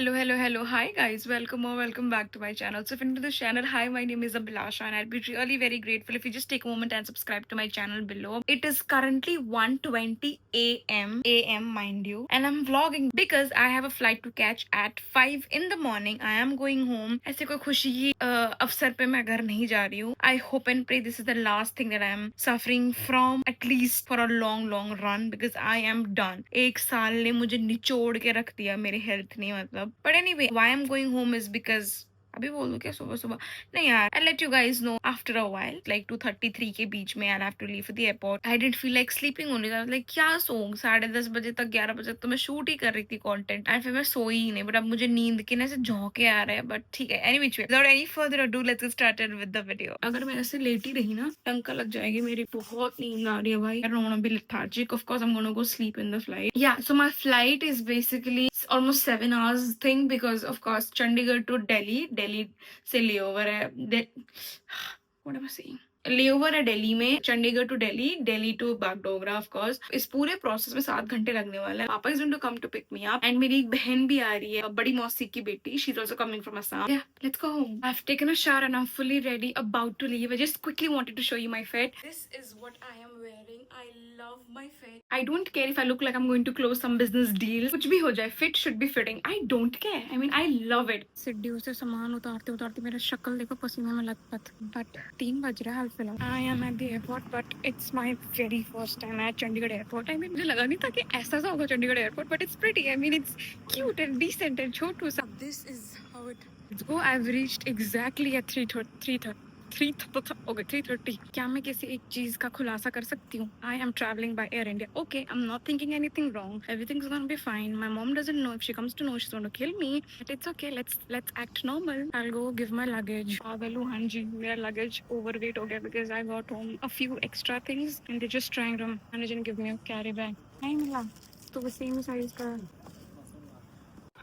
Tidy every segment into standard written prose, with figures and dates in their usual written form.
Hello. Hi, guys. Welcome or welcome back to my channel. So, if you're new to this channel, hi, my name is Abhilasha, and I'd be really very grateful if you just take a moment and subscribe to my channel below. It is currently 1:20 a.m. mind you, and I'm vlogging because I have a flight to catch at 5 in the morning. I am going home. ऐसे कोई खुशी की अवसर पे मैं घर नहीं जा रही हूँ. I hope and pray this is the last thing that I am suffering from, at least for a long run, because I am done. एक साल ने मुझे निचोड़ के रख दिया मेरे हेल्थ ने, मतलब. But anyway, why I am going home is because अभी बोलूं क्या सुबह सुबह? नहीं यार, I let you guys know after a while, like 2:33 के बीच में, I have to leave for the airport. I didn't feel like sleeping only, like क्या सोऊं? 10:30 बजे तक, 11 बजे तक तो मैं शूट ही कर रही थी कंटेंट, एंड फिर मैं सोई ही नहीं. बट अब मुझे नींद के ना ऐसे झोंके आ रहे हैं. बट ठीक है, any which way, without any further ado, let's get started with the video. अगर मैं ऐसे लेटी रही ना, टंका लग जाएगी मेरी. बहुत नींद आ रही है भाई. I don't want to be lethargic. Of course I'm going to go sleep in the flight. Yeah, so my flight is basically almost 7 hours thing, because of course Chandigarh to Delhi से layover है. What am I saying? Layover है दिल्ली में, Chandigarh to Delhi to Bagdogra. Of course इस पूरे process में 7 घंटे लगने वाला है. पापा is going to come to pick me up, and मेरी एक बहन भी आ रही है, बड़ी मौसी की बेटी. She is also coming from Assam. Yeah, let's go home. I've taken a shower and I'm fully ready, about to leave. I just quickly wanted to show you my fit. This is what I am wearing. I love my fit. I don't care if I look like I'm going to close some business deal. कुछ भी हो जाए, fit should be fitting. I don't care. I mean, I love it. सीढ़ियों से सामान उतारते उतारते मेरा शक्ल देखो पसीने में लथपथ. But 3 बज रहा है फिलहाल. I am at the airport, but it's my very first time at Chandigarh airport. I mean, मुझे लगा नहीं था कि ऐसा सा होगा Chandigarh airport, but it's pretty. I mean, it's cute and decent and छोटू सा. This is how it. Let's go. I've reached exactly at 3:30. क्या मैं किसी एक चीज का खुलासा कर सकती हूँ? I am traveling by Air India. Okay, I'm not thinking anything wrong. Everything's gonna be fine. My mom doesn't know. If she comes to know, she's gonna kill me. But it's okay. Let's act normal. I'll go give my luggage. पागल हूँ, हाँ जी. मेरा luggage overweight हो गया because I got home a few extra things and they're just trying to manage and give me a carry bag. नहीं मिला तो वो same size का.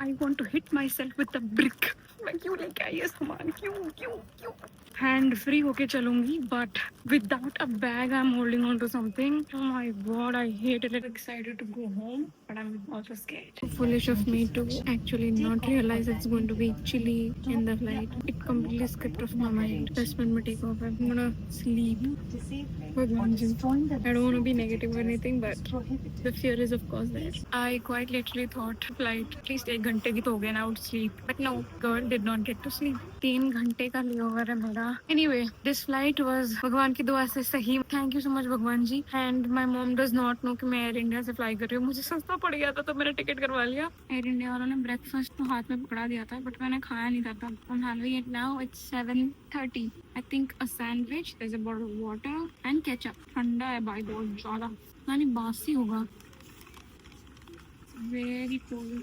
I want to hit myself with a brick. मैं क्यों लेके आई ये सामान? क्यों? हैंड फ्री होके चलूंगी, but without a bag I am holding on to something. Oh my god, I hate it. I'm excited to go home, but I'm also scared. Foolish of me to actually not realize it's going to be chilly in the flight. It completely skipped off my mind. Just when we take off, I'm gonna sleep. Bhagwan ji. I don't want to be negative or anything, but the fear is of course there. I quite literally thought flight at least 1 घंटे की तो हो गया ना, I would sleep. But no, girl did not get to sleep. 3 घंटे का layover है मेरा. Anyway, this flight was भगवान की दुआ से सही. Thank you so much भगवान जी. And my mom does not know कि मैं एयर इंडिया से फ्लाई कर रही हूँ. मुझे सस्ता पड़ गया था तो मैंने टिकट करवा लिया. एयर इंडिया वालों ने ब्रेकफास्ट तो हाथ में पकड़ा दिया था, बट मैंने खाया नहीं था तब. I'm having it now. It's 7:30. I think a sandwich, there's a bottle of water and ketchup. ठंडा है भाई बहुत ज्यादा. यानी बासी होगा. Very cold.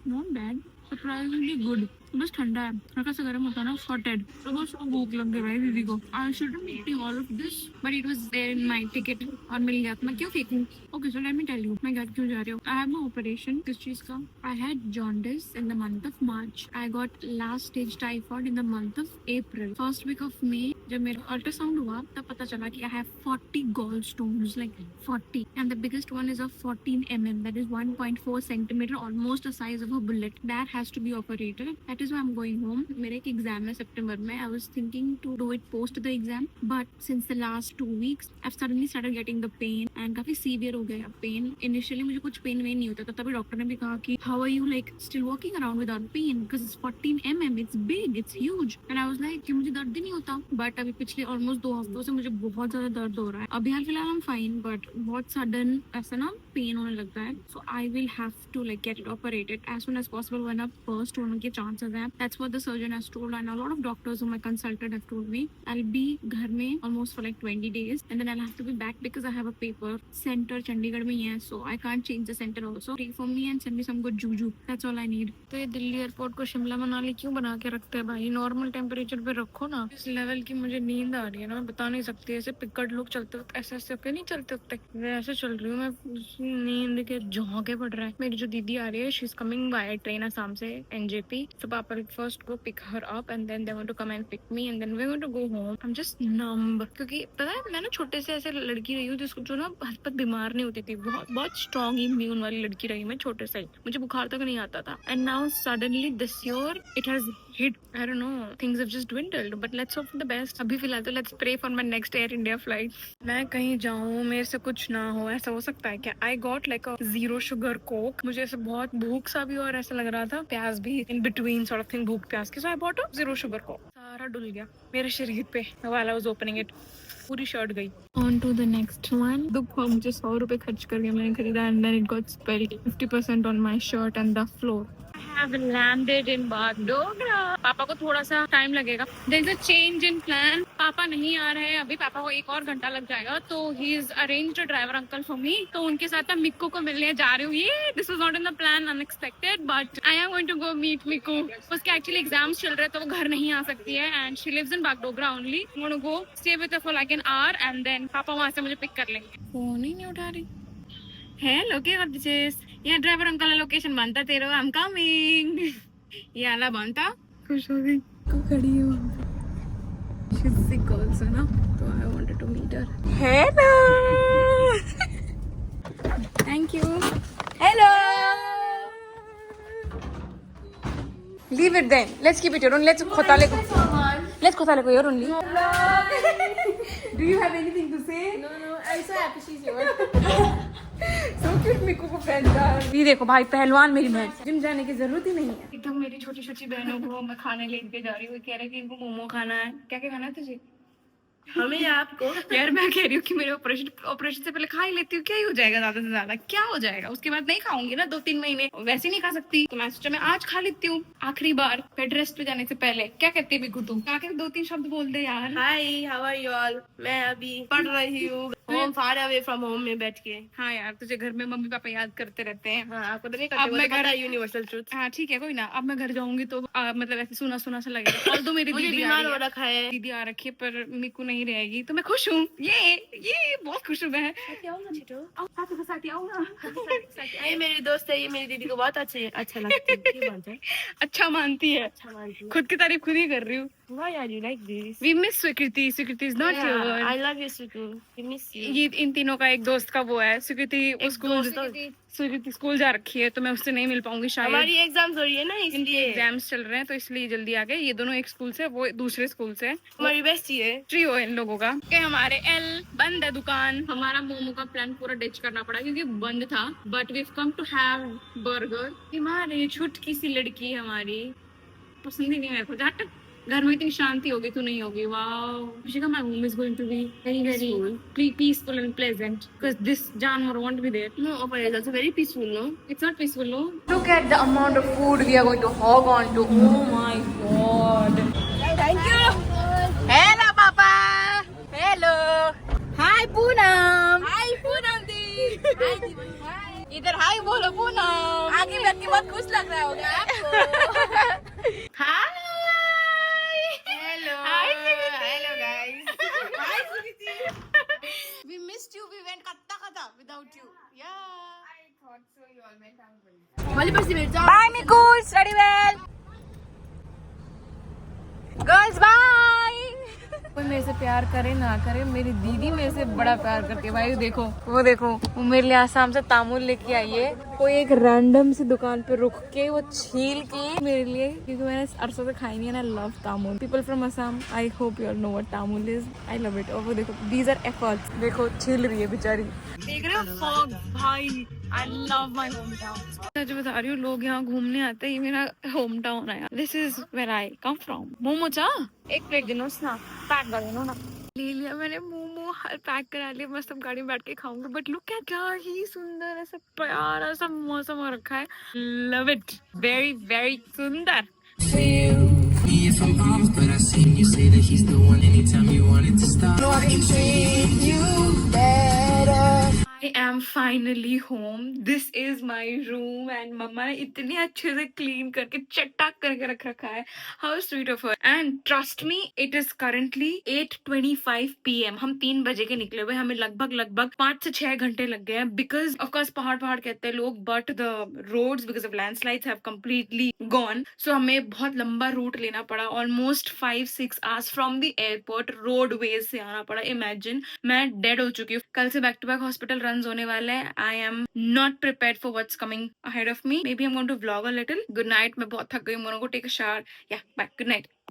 Not bad. Surprisingly good. बस ठंडा है, हल्का सा गर्म होता है ना, सॉटेड. तो बस भूख लग गई भाई दीदी को. I shouldn't be eating all of this, but it was there in my ticket और मिल गया तो मैं क्यों फेंकूं? Okay, so let me tell you मैं घर क्यों जा रही हूँ. I have no operation. किस चीज का? I had jaundice in the month of March. I got last stage typhoid in the month of April. First week of May जब मेरा अल्ट्रासाउंड हुआ तब पता चला कि I have 40 gallstones, like 40, and the biggest one is of 14 mm, that is 1.4 centimeter, almost the size of a bullet. That has to be operated. That is why I'm going home. मेरा एक exam है सितंबर में. I was thinking to do it post the exam, but since the last 2 weeks I've suddenly started getting the pain, and काफी severe हो गया pen. Initially मुझे कुछ pen when नहीं होता था, तभी डॉक्टर ने भी कहा कि how are you like still walking around without pain, because it's 14 mm, it's big, it's huge. And I was like कि मुझे दर्द ही नहीं होता. बट अभी पिछले ऑलमोस्ट 2 हफ्तों से मुझे बहुत ज्यादा दर्द हो रहा है. अभी हाल फिलहाल I'm fine, बट बहुत सडन ऐसा ना पेन होने लगता है. So I will have to like get it operated as soon as possible, वरना burst होने के chances हैं. That's what the surgeon has told, and a lot of doctors whom I consulted have told me. I'll be घर में almost for like 20 days, and then I'll have to be back because I have a paper. Center Chandigarh में ही है, so I can't change the center also. Pray for me and send me some good juju. That's all I need. तो ये Delhi airport को शिमला मनाली क्यों बना के रखते हैं भाई? नॉर्मल टेम्परेचर पे रखो ना. इस लेवल की मुझे नींद आ रही है ना, मैं बता नहीं सकती. ऐसे पिकट लोग चलते वक्त ऐसे ऐसे होके नहीं चलते होते, वैसे चल रही हूँ मैं. नींद के झोंके पड़ रहा है. मेरी जो दीदी आ रही है, she is coming by train Assam से, NJP. So Papa will first go pick her up and then they want to come and pick me and then we're going to go home. I'm just numb क्योंकि पता है मैं ना छोटे से ऐसे लड़की रही हूँ जिसको जो ना हद बीमार नहीं होती थी, बहुत स्ट्रॉन्ग इम्यून वाली लड़की रही मैं छोटे से ही, मुझे बुखार तक नहीं आता था. And now suddenly this year it has hit. I don't know, things have just dwindled but let's hope for the best. अभी फिलहाल तो let's pray for my next Air India flight. मैं कहीं जाऊँ मेरे से कुछ ना हो, ऐसा हो सकता है क्या? I got like a zero sugar coke. मुझे ऐसे बहुत भूख सा भी और ऐसा लग रहा था, प्याज भी in between sort of thing, भूख प्याज के. So I bought a zero sugar coke. सारा डुल गया मेरे शरीर पे while I was opening it. पूरी शर्ट गई. On to the next one. दुख हुआ मुझे, 100 रुपए खर्च करके मैंने खरीदा and then it got spilled 50% on my shirt and the floor. I have landed in Bagdogra. पापा को थोड़ा सा टाइम लगेगा. There is a change in plan. पापा नहीं आ रहे हैं अभी, पापा को 1 और घंटा लग जाएगा. तो he is arranged a driver uncle for me. तो उनके साथ मैं मिक्कू को मिलने जा रही हूँ. ये this was not in the plan, unexpected, but I am going to go meet Mikku. उसके actually exams चल रहे हैं तो वो घर नहीं आ सकती है and she lives in Bagdogra only. I'm going to go stay with her for like an hour and then पापा वहाँ से मुझे पिक कर लेंगे. फोन ही नहीं उठा रही. हेलो क्या करते चेस? यहाँ ड्राइवर अंकल लोकेशन बनता तेरे, आई एम कमिंग. ये आला बनता खुश हो गई को खड़ी हो. शी इज सिक आल्सो ना, तो I wanted to meet her. Hello thank you. Hello leave it then, let's keep it your own. Let's खोताले को your only. Do you have anything to say? No I am so happy she is your. So cute, Mikku को पहनता है. ये देखो भाई, पहलवान मेरी बहन, जिम जाने की जरूरत ही नहीं है. एकदम मेरी छोटी छोटी बहनों को मैं खाने लेके जा रही हूँ. कह रहे कि इनको मोमो खाना है. क्या क्या खाना है तुझे? हमें या आपको? यार मैं कह रही हूँ कि मेरे ऑपरेशन से पहले खा ही लेती हूँ, क्या ही हो जाएगा, ज्यादा से ज्यादा क्या हो जाएगा. उसके बाद नहीं खाऊंगी ना 2-3 महीने, वैसे नहीं खा सकती. तो मैं सोचा मैं आज खा लेती हूँ आखिरी बार बेड रेस्ट पे जाने से पहले. क्या कहती है बिकू तू? आके 2-3 शब्द बोल दे यार. हाय, हाउ आर यू ऑल? मैं अभी पढ़ रही हूँ home, far away from home में बैठ के. हाँ यार, तुझे घर में मम्मी पापा याद करते रहते हैं. हाँ, आपको तो नहीं अब करते, मैं वो तो घर पता है यूनिवर्सल ट्रुथ. हाँ ठीक है, कोई ना. अब मैं घर जाऊंगी तो मतलब ऐसे सुना सुना सा लगेगा. और तो मेरी मुझे दीदी बीमार हो रखा है. दीदी आ रखी है पर मिकू नहीं रहेगी तो मैं खुश हूँ. ये बहुत खुश हूँ मैं. साथ ही आऊंगा. ये मेरी दोस्त है, ये मेरी दीदी को बहुत अच्छा लगता है. ये बात है. अच्छा मानती है, अच्छा मानती है. खुद की तारीफ खुद ही कर रही हूँ. Why are you like this? We miss स्वीकृति. स्वीकृति is not Yeah, here. I love you, Suku. We miss you. ये इन तीनों का एक दोस्त का वो है. स्वीकृति स्कूल जा रखी है तो मैं उससे नहीं मिल पाऊंगी शायद. हमारी एग्जाम्स हो रही है ना, इनकी इसलिए एग्जाम्स चल रहे हैं तो इसलिए जल्दी आ गए. ये दोनों एक स्कूल से, वो दूसरे स्कूल से. हमारी बेस्टी है. ट्रियो है इन लोगों का. हमारे एल बंद है दुकान. हमारा मोमो का प्लान पूरा डिच करना पड़ा क्योंकि बंद था. But we come to have burger. हमारी छुटकी सी लड़की हमारी पसंद ही नहीं मेरे को. जहाँ तक घर में इतनी शांति होगी तू नहीं होगी. Wow Vishika, my home is going to be very peaceful and pleasant because this Janwar won't be there. No, but it's also very peaceful, no? It's not peaceful, no? Look at the amount of food we are going to hog on to. Oh my god. Thank you. Hello, Papa. Hello. Hi, Poonam. Hi, Poonam the. Hi, the. Hi. इधर हाय बोलो पूनम. आगे बैठ के बहुत खुश लग रहा होगा आपको. Hi. Hello. Hi, Sukriti. Hello, guys. Hi, Sukriti. We missed you. We went katta without you. Yeah. I thought so. You all went out. वाली पर से मेरे जाओ. Bye, Miku. Study well. Girls, bye. कोई मेरे से प्यार करे ना करे, मेरी दीदी मेरे से बड़ा प्यार करती है भाई. देखो वो मेरे लिए आसाम से तामुल लेके आई है. कोई एक रैंडम सी दुकान पे रुक के वो छील के मेरे लिए, क्योंकि मैंने अरसों से खाई नहीं है ना. Love tamul. People from Assam, I hope you all know what tamul is. I love it. और वो देखो, दीज आर एफर्ट्स. देखो छील रही है बेचारी. देख रहे हो फॉग भाई. I love my hometown. सच बता रही हूँ, लोग यहाँ घूमने आते हैं. ये मेरा होम टाउन है. This is where I come from. Momo चा एक प्लेट दिनो ना, पैक कर देनो ना. ले लिया मैंने मोमो, पैक करा लिया. मस्त अब गाड़ी में बैठ के खाऊंगी. बट लुक एट, क्या ही सुंदर ऐसा प्यारा सा मौसम हो रखा है. Love it. वेरी वेरी सुंदर. If I'm honest, but I seen you say that he's the one anytime you wanted to stop. No, I can treat you better. I am finally home. This is my room and मम्मा ने इतने अच्छे से clean करके चटाक करके रख रखा है. How sweet of her. And trust me, it is currently 8:25 p.m. हम 3 बजे के निकले हुए, हमें लगभग 5 से 6 घंटे लग गए हैं because of course पहाड़ कहते हैं लोग, but the roads because of landslides have completely gone. So हमें बहुत लंबा रूट लेना पड़ा, almost 5-6 hours from the airport roadways से आना पड़ा. Imagine मैं डेड हो चुकी हूँ. कल से back to back hospital run होने वाले हैं. I am not prepared for what's coming ahead of me. Maybe I am going to vlog a little. Good night. मैं बहुत थक गई हूँ. Take a shower. या बाय. Good night.